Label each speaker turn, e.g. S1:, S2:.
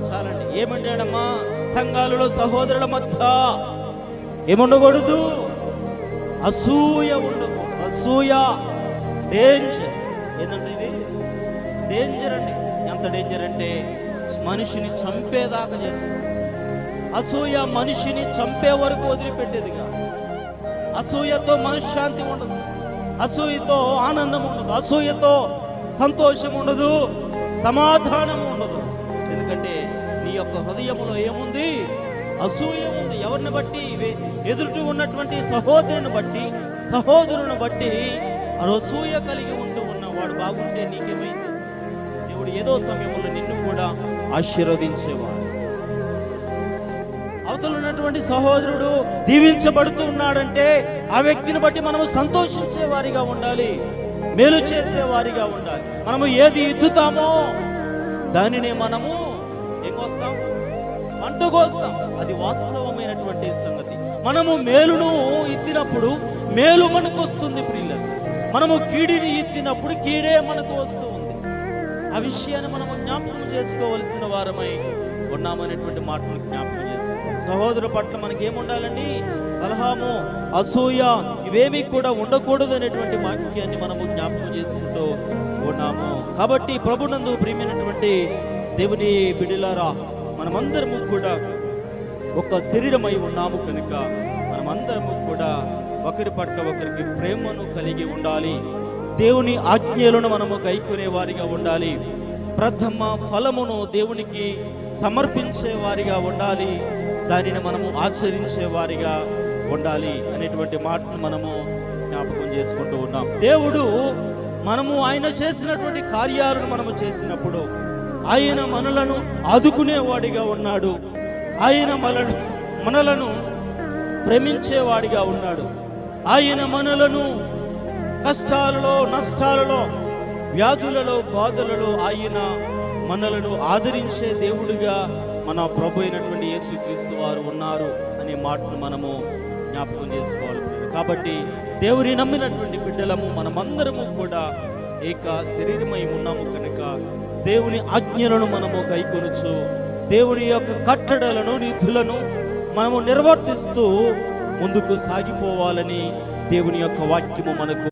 S1: చాలండి. ఏమంటాడమ్మా? సంఘాలలో సహోదరుల మధ్య ఏముండకూడదు? అసూయ ఉండదు. అసూయ డేంజర్. ఏంటంటే ఇది డేంజర్ అండి. ఎంత డేంజర్ అంటే మనిషిని చంపేదాకా చేస్తుంది. అసూయ మనిషిని చంపే వరకు వదిలిపెట్టేదిగా. అసూయతో మనశ్శాంతి ఉండదు, అసూయతో ఆనందం ఉండదు, అసూయతో సంతోషం ఉండదు, సమాధానం ఉండదు. ఎందుకంటే నీ యొక్క హృదయంలో ఏముంది? అసూయ ఉంది. ఎవరిని బట్టి? ఎదుటి ఉన్నటువంటి సహోదరుని బట్టి అసూయ కలిగి ఉన్నవాడు బాగుంటే నీకేమైంది? దేవుడు ఏదో సమయంలో నిన్ను కూడా ఆశీర్వదించేవాడు. అవతల ఉన్నటువంటి సహోదరుడు దీవించబడుతూ ఉన్నాడంటే ఆ వ్యక్తిని బట్టి మనము సంతోషించే వారిగా ఉండాలి, మేలు చేసే వారిగా ఉండాలి. మనము ఏది ఎత్తుతామో దానినే మనము ఏం కోస్తాం? పంట కోస్తాం. అది వాస్తవమైనటువంటి సంగతి. మనము మేలును ఎత్తినప్పుడు మేలు మనకు వస్తుంది ప్రియులకు. మనము కీడిని ఎత్తినప్పుడు కీడే మనకు వస్తూ ఉంది. ఆ విషయాన్ని మనము జ్ఞాపకం చేసుకోవలసిన వారమై ఉన్నామనేటువంటి మాటలు జ్ఞాపకం చేసుకోవాలి. సహోదరు పట్ల మనకి ఏముండాలండి? కలహము, అసూయ ఇవేమీ కూడా ఉండకూడదు అనేటువంటి వాక్యాన్ని మనము జ్ఞాపకం చేసుకుంటూ ఉన్నాము. కాబట్టి ప్రభునందు ప్రియమైనటువంటి దేవుని బిడ్డలారా, మనమందరము కూడా ఒక శరీరమై ఉన్నాము కనుక మనమందరము కూడా ఒకరి పట్ల ఒకరికి ప్రేమను కలిగి ఉండాలి. దేవుని ఆజ్ఞలను మనము గైకొనే వారిగా ఉండాలి. ప్రథమ ఫలమును దేవునికి సమర్పించే వారిగా ఉండాలి. దానిని మనము ఆచరించే వారిగా ఉండాలి అనేటువంటి మాటను మనము జ్ఞాపకం చేసుకుంటూ ఉన్నాం. దేవుడు ఆయన చేసినటువంటి కార్యాలను మనము చేసినప్పుడు ఆయన మనలను ఆదుకునేవాడిగా ఉన్నాడు. ఆయన మనలను ప్రేమించేవాడిగా ఉన్నాడు. ఆయన మనలను కష్టాలలో, నష్టాలలో, వ్యాధులలో, బాధలలో ఆయన మనలను ఆదరించే దేవుడిగా మన ప్రభు అయినటువంటి యేసుక్రీస్తు వారు ఉన్నారు అనే మాటను మనము జ్ఞాపకం చేసుకోవాలి. కాబట్టి దేవుని నమ్మినటువంటి బిడ్డలము మనమందరము కూడా ఏక శరీరమై ఉన్నాము కనుక దేవుని ఆజ్ఞలను మనము గైకొనుచు దేవుని యొక్క కట్టడలను, నీతులను మనము నిర్వర్తిస్తూ ముందుకు సాగిపోవాలని దేవుని యొక్క వాక్యము మనకు